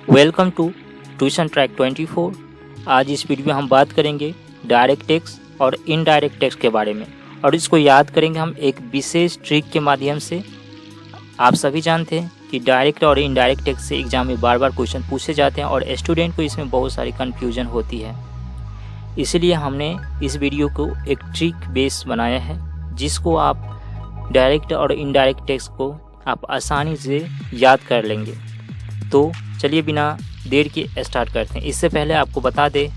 Welcome to tuition track 24। आज इस video में हम बात करेंगे डायरेक्ट टैक्स और इनडायरेक्ट टैक्स के बारे में, और इसको याद करेंगे हम एक विशेष ट्रिक के माध्यम से। आप सभी जानते हैं कि डायरेक्ट और इनडायरेक्ट टैक्स से एग्जाम में बार बार क्वेश्चन पूछे जाते हैं और स्टूडेंट को इसमें बहुत सारी कन्फ्यूजन होती है। इसलिए हमने इस वीडियो को एक ट्रिक बेस बनाया है, जिसको आप डायरेक्ट और इनडायरेक्ट टैक्स को आप आसानी से याद कर लेंगे। तो चलिए बिना देर के स्टार्ट करते हैं। इससे पहले आपको बता दें,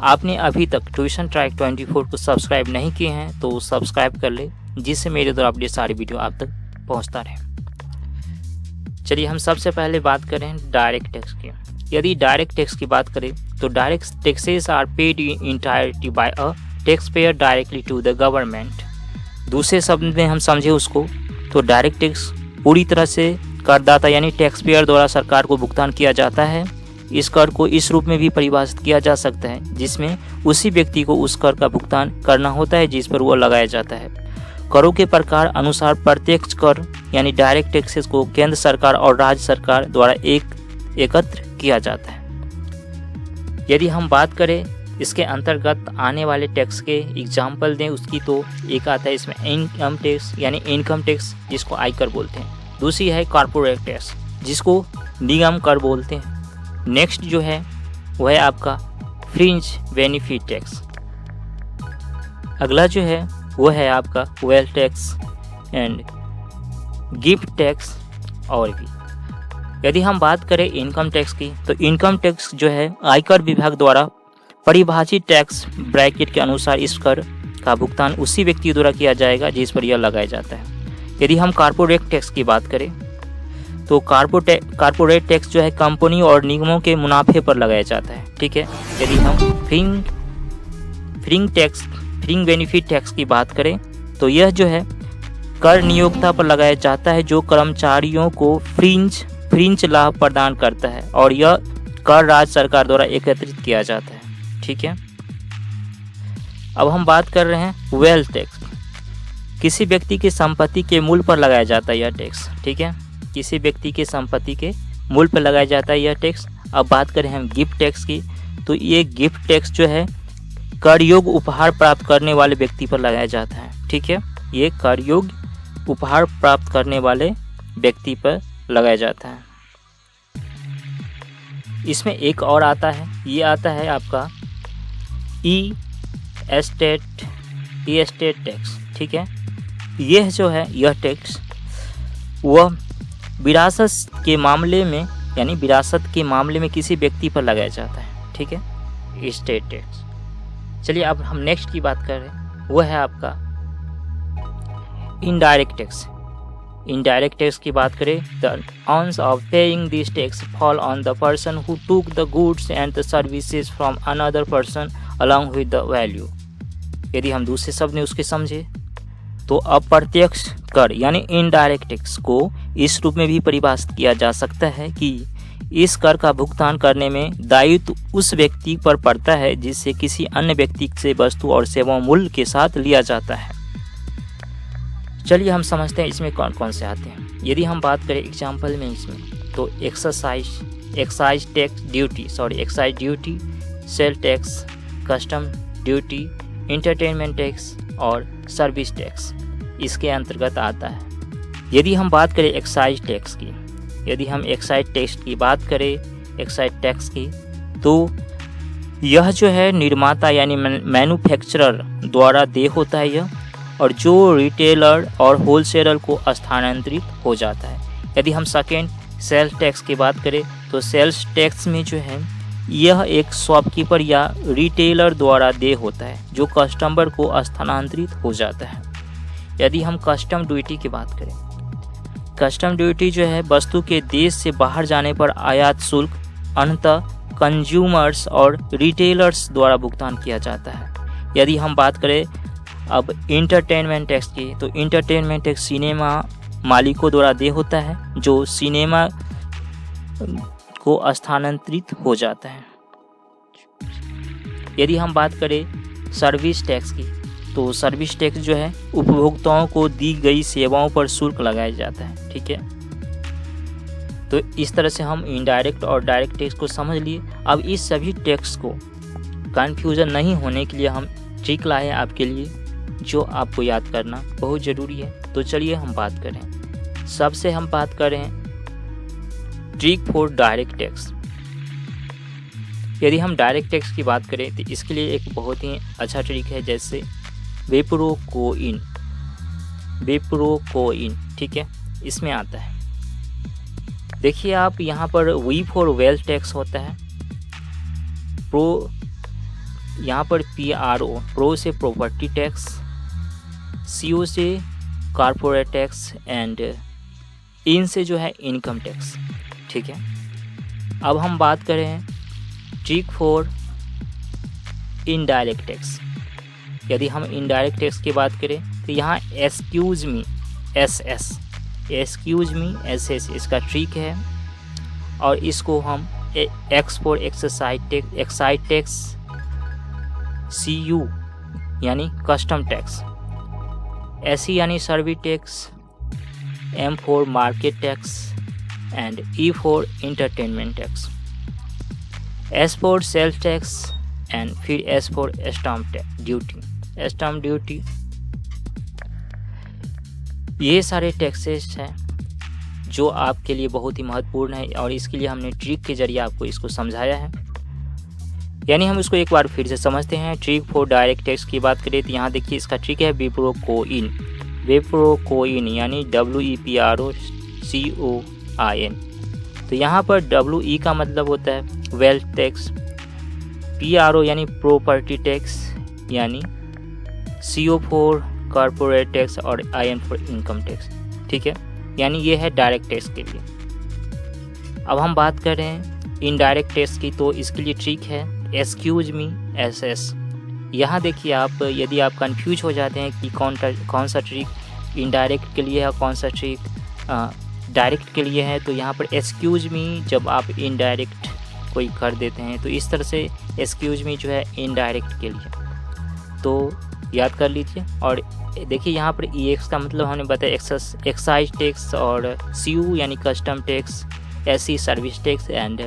आपने अभी तक ट्यूशन ट्रैक 24 को सब्सक्राइब नहीं किए हैं तो सब्सक्राइब कर ले, जिससे मेरे द्वारा अपडेट सारी वीडियो आप तक पहुंचता रहे। चलिए हम सबसे पहले बात करें डायरेक्ट टैक्स की। यदि डायरेक्ट टैक्स की बात करें तो direct taxes are paid in entirety by a tax payer directly to the government. दूसरे शब्द में हम समझे उसको तो डायरेक्ट टैक्स पूरी तरह से करदाता यानी टैक्स पेयर द्वारा सरकार को भुगतान किया जाता है। इस कर को इस रूप में भी परिभाषित किया जा सकता है, जिसमें उसी व्यक्ति को उस कर का भुगतान करना होता है जिस पर वो लगाया जाता है। करों के प्रकार अनुसार प्रत्यक्ष कर यानी डायरेक्ट टैक्सेस को केंद्र सरकार और राज्य सरकार द्वारा एकत्र किया जाता है। यदि हम बात करें इसके अंतर्गत आने वाले टैक्स के एग्जाम्पल दें उसकी, तो एक आता है इसमें इनकम टैक्स यानी इनकम टैक्स, जिसको आयकर बोलते हैं। दूसरी है कॉर्पोरेट टैक्स, जिसको निगम कर बोलते हैं। नेक्स्ट जो है वह है आपका फ्रिंज बेनिफिट टैक्स। अगला जो है वो है आपका wealth tax and gift tax. और भी यदि हम बात करें इनकम टैक्स की, तो इनकम टैक्स जो है आयकर विभाग द्वारा परिभाषित टैक्स ब्रैकेट के अनुसार इस कर का भुगतान उसी व्यक्ति द्वारा किया जाएगा जिस पर यह लगाया जाता है। यदि हम कॉर्पोरेट टैक्स की बात करें तो कॉर्पोरेट टैक्स जो है कंपनी और निगमों के मुनाफे पर लगाया जाता है। ठीक है। यदि हम फ्रिंज बेनिफिट टैक्स की बात करें तो यह जो है कर नियोक्ता पर लगाया जाता है जो कर्मचारियों को फ्रिंज लाभ प्रदान करता है, और यह कर राज्य सरकार द्वारा एकत्रित किया जाता है। ठीक है। अब हम बात कर रहे हैं वेल्थ टैक्स। किसी व्यक्ति की संपत्ति के मूल्य पर लगाया जाता है यह टैक्स। ठीक है। किसी व्यक्ति के संपत्ति के मूल्य पर लगाया जाता है यह टैक्स। अब बात करें हम गिफ्ट टैक्स की, तो ये गिफ्ट टैक्स जो है कर योग्य उपहार प्राप्त करने वाले व्यक्ति पर लगाया जाता है। ठीक है। ये कर योग्य उपहार प्राप्त करने वाले व्यक्ति पर लगाया जाता है। इसमें एक और आता है, ये आता है आपका ई एस्टेट टैक्स। ठीक है। यह जो है यह टैक्स वह विरासत के मामले में किसी व्यक्ति पर लगाया जाता है। ठीक है, एस्टेट टैक्स। चलिए अब हम नेक्स्ट की बात कर रहे हैं, वो है आपका इनडायरेक्ट टैक्स। इनडायरेक्ट टैक्स की बात करें, the onus of paying this tax fall on the person who took the goods and the services from another person along with the value. यदि हम दूसरे शब्द में उसके समझे तो अप्रत्यक्ष कर यानी इनडायरेक्ट टैक्स को इस रूप में भी परिभाषित किया जा सकता है कि इस कर का भुगतान करने में दायित्व उस व्यक्ति पर पड़ता है जिससे किसी अन्य व्यक्ति से वस्तु और सेवा मूल्य के साथ लिया जाता है। चलिए हम समझते हैं इसमें कौन कौन से आते हैं। यदि हम बात करें एग्जाम्पल में इसमें, तो excise duty, sale tax, custom duty, entertainment tax और सर्विस टैक्स इसके अंतर्गत आता है। यदि हम बात करें एक्साइज टैक्स की, एक्साइज टैक्स की, तो यह जो है निर्माता यानी मैन्युफैक्चरर द्वारा देय होता है यह, और जो रिटेलर और होलसेलर को स्थानांतरित हो जाता है। यदि हम सेकेंड सेल्स टैक्स की बात करें तो सेल्स टैक्स में जो है यह एक शॉपकीपर या रिटेलर द्वारा देय होता है जो कस्टमर को स्थानांतरित हो जाता है। यदि हम कस्टम ड्यूटी की बात करें, कस्टम ड्यूटी जो है वस्तु के देश से बाहर जाने पर आयात शुल्क अंततः कंज्यूमर्स और रिटेलर्स द्वारा भुगतान किया जाता है। यदि हम बात करें अब एंटरटेनमेंट टैक्स की, तो एंटरटेनमेंट टैक्स सिनेमा मालिकों द्वारा देय होता है जो सिनेमा को स्थानांतरित हो जाता है। यदि हम बात करें सर्विस टैक्स की, तो सर्विस टैक्स जो है उपभोक्ताओं को दी गई सेवाओं पर शुल्क लगाया जाता है। ठीक है। तो इस तरह से हम इनडायरेक्ट और डायरेक्ट टैक्स को समझ लिए। अब इस सभी टैक्स को कन्फ्यूज़न नहीं होने के लिए हम ट्रिक लाए आपके लिए, जो आपको याद करना बहुत ज़रूरी है। तो चलिए हम बात करें। सबसे हम बात करें ट्रिक फॉर डायरेक्ट टैक्स। यदि हम डायरेक्ट टैक्स की बात करें तो इसके लिए एक बहुत ही अच्छा ट्रिक है, जैसे वेप्रो कोइन, ठीक है, इसमें आता है। देखिए आप यहाँ पर वी फॉर वेल्थ टैक्स होता है, प्रो यहाँ पर PRO प्रो से प्रॉपर्टी टैक्स, CO से कॉर्पोरेट टैक्स एंड इन से जो है इनकम टैक्स, ठीक है। अब हम बात करें ट्रिक फॉर इनडायरेक्ट टैक्स। यदि हम इनडायरेक्ट टैक्स की बात करें तो यहाँ एक्सक्यूज मी SS इसका ट्रिक है, और इसको हम X for excise tax, CU यानी कस्टम टैक्स, SE यानी service tax, M for market tax and E for entertainment tax, S for sales tax and फिर S फॉर स्टाम्प ड्यूटी। ये सारे टैक्सेस हैं जो आपके लिए बहुत ही महत्वपूर्ण है, और इसके लिए हमने ट्रिक के जरिए आपको इसको समझाया है। यानी हम इसको एक बार फिर से समझते हैं। ट्रिक फॉर डायरेक्ट टैक्स की बात करें तो यहाँ देखिए इसका ट्रिक है वेप्रो कोइन यानी WEPROCOIN। तो यहाँ पर WE का मतलब होता है वेल्थ टैक्स, PRO यानी प्रॉपर्टी टैक्स, यानी CO फॉर कॉर्पोरेट टैक्स और IN फॉर इनकम टैक्स, ठीक है। यानी ये है डायरेक्ट टैक्स के लिए। अब हम बात करें इनडायरेक्ट टैक्स की, तो इसके लिए ट्रिक है एक्सक्यूज मी SS। यहाँ देखिए आप, यदि आप कंफ्यूज हो जाते हैं कि कौन सा ट्रिक इनडायरेक्ट के लिए है, कौन सा ट्रिक डायरेक्ट के लिए है, तो यहाँ पर एक्सक्यूज मी जब आप इनडायरेक्ट कोई कर देते हैं तो इस तरह से एक्सक्यूज मी जो है इनडायरेक्ट के लिए, तो याद कर लीजिए। और देखिए यहाँ पर EX का मतलब हमने बताया एक्साइज टैक्स, और CU यानी custom tax, SE service tax and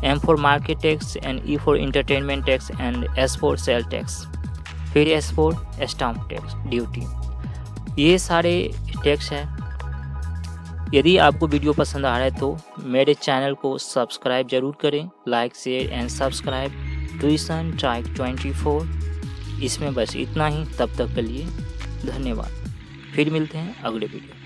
M for market tax and E for entertainment tax and S for sale tax, फिर S for stamp tax duty. ये सारे टैक्स हैं। यदि आपको वीडियो पसंद आ रहा है तो मेरे चैनल को सब्सक्राइब जरूर करें, like share and subscribe tuition track 24। इसमें बस इतना ही। तब तक के लिए धन्यवाद। फिर मिलते हैं अगले वीडियो।